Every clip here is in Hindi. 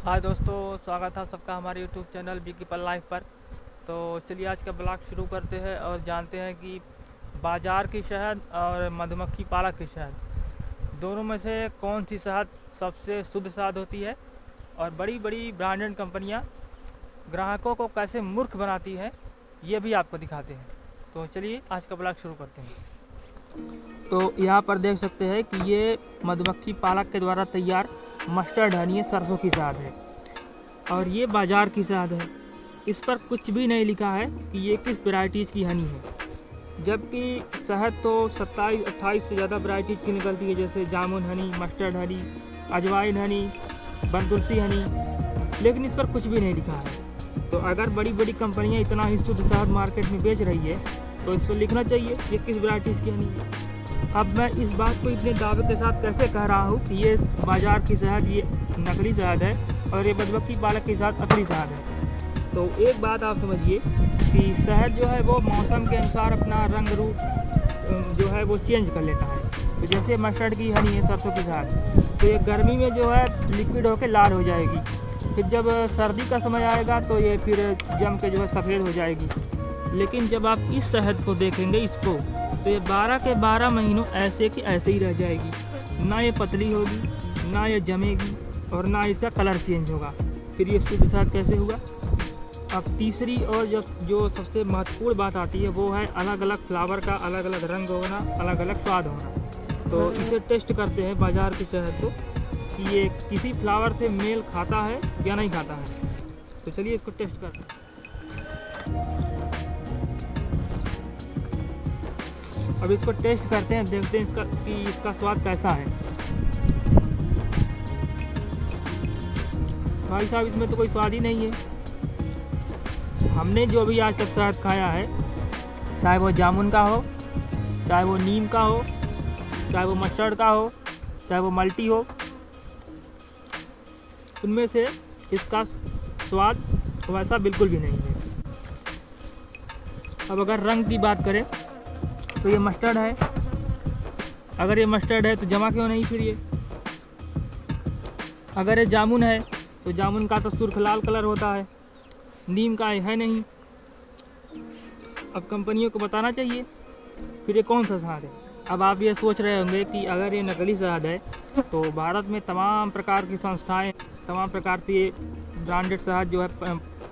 हाय दोस्तों, स्वागत है सबका हमारे YouTube channel bee keeper life पर। तो चलिए आज का ब्लॉग शुरू करते हैं और जानते हैं कि बाज़ार की शहद और मधुमक्खी पालक की शहद दोनों में से कौन सी शहद सबसे शुद्ध शहद होती है और बड़ी बड़ी ब्रांडेड कंपनियां ग्राहकों को कैसे मूर्ख बनाती हैं, ये भी आपको दिखाते हैं। तो चलिए आज का ब्लॉग शुरू करते हैं। तो यहाँ पर देख सकते हैं कि ये मधुमक्खी पालक के द्वारा तैयार मस्टर्ड हनी है, सरसों की शहद है और ये बाज़ार की शहद है। इस पर कुछ भी नहीं लिखा है कि ये किस वैरायटीज़ की हनी है, जबकि शहद तो 27-28 से ज़्यादा वैरायटीज़ की निकलती है, जैसे जामुन हनी, मस्टर्ड हनी, अजवाइन हनी, बनतुलसी हनी, लेकिन इस पर कुछ भी नहीं लिखा है। तो अगर बड़ी बड़ी कंपनियां इतना ही शुद्ध शहद मार्केट में बेच रही है तो इस पर लिखना चाहिए ये किस वैरायटीज़ की हनी है। अब मैं इस बात को इतने दावे के साथ कैसे कह रहा हूँ कि ये बाज़ार की शहद ये नकली शहद है और ये मधुमक्खी पालक के साथ असली शहद है। तो एक बात आप समझिए कि शहद जो है वो मौसम के अनुसार अपना रंग रूप जो है वो चेंज कर लेता है। तो जैसे मस्टर्ड की हनी है, सरसों के साथ, तो ये गर्मी में जो है लिक्विड होकर लाल हो जाएगी, फिर जब सर्दी का समय आएगा तो ये फिर जम के जो है सफ़ेद हो जाएगी। लेकिन जब आप इस शहद को देखेंगे इसको, तो ये 12 के 12 महीनों ऐसे की ऐसे ही रह जाएगी, ना ये पतली होगी, ना ये जमेगी और ना इसका कलर चेंज होगा। फिर ये शुद्ध शहद कैसे हुआ। अब तीसरी और जो सबसे महत्वपूर्ण बात आती है वो है अलग अलग फ्लावर का अलग अलग रंग होना, अलग अलग स्वाद होना। तो इसे टेस्ट करते हैं बाज़ार की शहद को कि ये किसी फ्लावर से मेल खाता है या नहीं खाता है। तो चलिए इसको टेस्ट करते हैं। अब इसको टेस्ट करते हैं, देखते हैं इसका स्वाद कैसा है। भाई साहब, इसमें तो कोई स्वाद ही नहीं है। हमने जो भी आज तक शहद खाया है, चाहे वो जामुन का हो, चाहे वो नीम का हो, चाहे वो मस्टर्ड का हो, चाहे वो मल्टी हो, उनमें से इसका स्वाद वैसा बिल्कुल भी नहीं है। अब अगर रंग की बात करें तो ये मस्टर्ड है। अगर ये मस्टर्ड है तो जमा क्यों नहीं फिर ये। अगर ये जामुन है तो जामुन का तो सुर्ख लाल कलर होता है, नीम का है नहीं। अब कंपनियों को बताना चाहिए फिर ये कौन सा शहद है। अब आप ये सोच रहे होंगे कि अगर ये नकली शहद है तो भारत में तमाम प्रकार की संस्थाएं, तमाम प्रकार से ये ब्रांडेड शहद जो है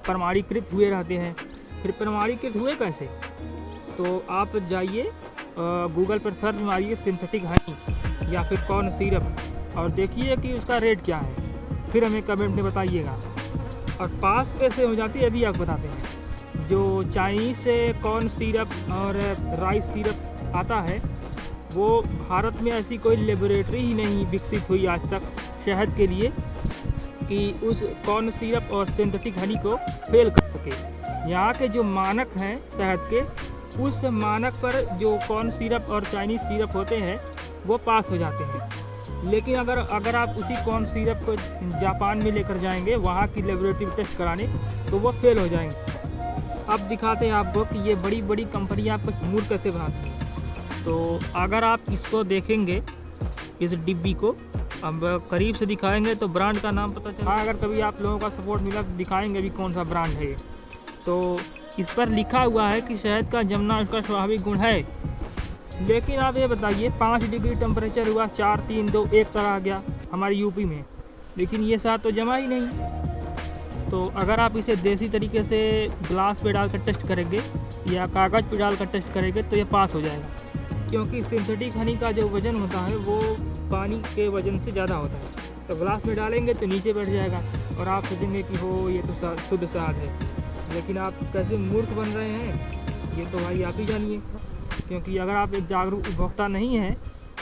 प्रमाणीकृत हुए रहते हैं। फिर प्रमाणीकृत हुए कैसे। तो आप जाइए गूगल पर सर्च मारिए सिंथेटिक हनी या फिर कॉर्न सिरप और देखिए कि उसका रेट क्या है, फिर हमें कमेंट में बताइएगा। और पास कैसे हो जाती है अभी आपको बताते हैं। जो चाइनीज़ से कॉर्न सिरप और राइस सिरप आता है, वो भारत में ऐसी कोई लेबोरेटरी ही नहीं विकसित हुई आज तक शहद के लिए कि उस कॉर्न सिरप और सिंथेटिक हनी को फेल कर सके। यहाँ के जो मानक हैं शहद के, उस मानक पर जो कॉर्न सिरप और चाइनीज़ सिरप होते हैं वो पास हो जाते हैं। लेकिन अगर आप उसी कॉर्न सिरप को जापान में लेकर जाएंगे वहाँ की लेबोरेटरी में टेस्ट कराने, तो वो फेल हो जाएंगे। अब दिखाते हैं आपको कि ये बड़ी बड़ी कंपनियाँ आपको मूर्ख कैसे बनाती हैं। तो अगर आप इसको देखेंगे, इस डिब्बी को अब करीब से दिखाएंगे तो ब्रांड का नाम पता चला। अगर कभी आप लोगों का सपोर्ट मिला तो दिखाएंगे भी कौन सा ब्रांड है ये। तो इस पर लिखा हुआ है कि शहद का जमना उसका स्वाभाविक गुण है। लेकिन आप ये बताइए 5 डिग्री टेम्परेचर हुआ, 4, 3, 2, 1 तरह आ गया हमारे यूपी में, लेकिन ये शहद तो जमा ही नहीं। तो अगर आप इसे देसी तरीके से ग्लास पे डालकर टेस्ट करेंगे या कागज़ पे डालकर टेस्ट करेंगे तो ये पास हो जाएगा, क्योंकि सिंथेटिक हनी का जो वज़न होता है वो पानी के वज़न से ज़्यादा होता है। तो ग्लास में डालेंगे तो नीचे बैठ जाएगा और आप सोचेंगे कि हो ये तो शुद्ध शहद है। लेकिन आप कैसे मूर्ख बन रहे हैं ये तो भाई आप ही जानिए, क्योंकि अगर आप एक जागरूक उपभोक्ता नहीं हैं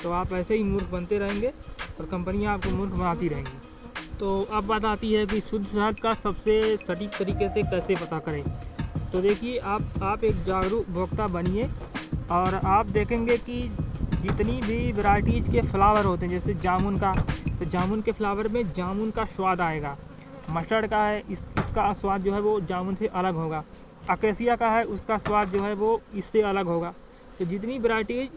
तो आप ऐसे ही मूर्ख बनते रहेंगे और कंपनियां आपको मूर्ख बनाती रहेंगी। तो अब बात आती है कि शुद्ध शहद का सबसे सटीक तरीके से कैसे पता करें। तो देखिए आप एक जागरूक उपभोक्ता बनिए और आप देखेंगे कि जितनी भी वैरायटीज़ के फ्लावर होते हैं, जैसे जामुन का, तो जामुन के फ्लावर में जामुन का स्वाद आएगा। मस्टर्ड का है, इसका स्वाद जो है वो जामुन से अलग होगा। अकेसिया का है, उसका स्वाद जो है वो इससे अलग होगा। तो जितनी वैराइटीज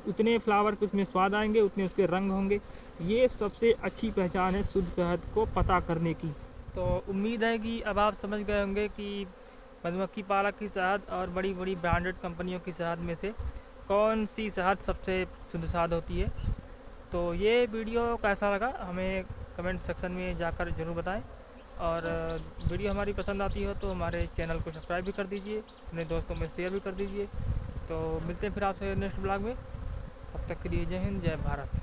उतने फ्लावर के उसमें स्वाद आएंगे, उतने उसके रंग होंगे। ये सबसे अच्छी पहचान है शुद्ध शहद को पता करने की। तो उम्मीद है कि अब आप समझ गए होंगे कि मधुमक्खी पालक की शहद और बड़ी बड़ी ब्रांडेड कंपनियों की शहद में से कौन सी शहद सबसे शुद्ध शहद होती है। तो ये वीडियो कैसा लगा हमें कमेंट सेक्शन में जाकर ज़रूर बताएं, और वीडियो हमारी पसंद आती हो तो हमारे चैनल को सब्सक्राइब भी कर दीजिए, अपने दोस्तों में शेयर भी कर दीजिए। तो मिलते हैं फिर आपसे नेक्स्ट ब्लॉग में, तब तक के लिए जय हिंद जय भारत।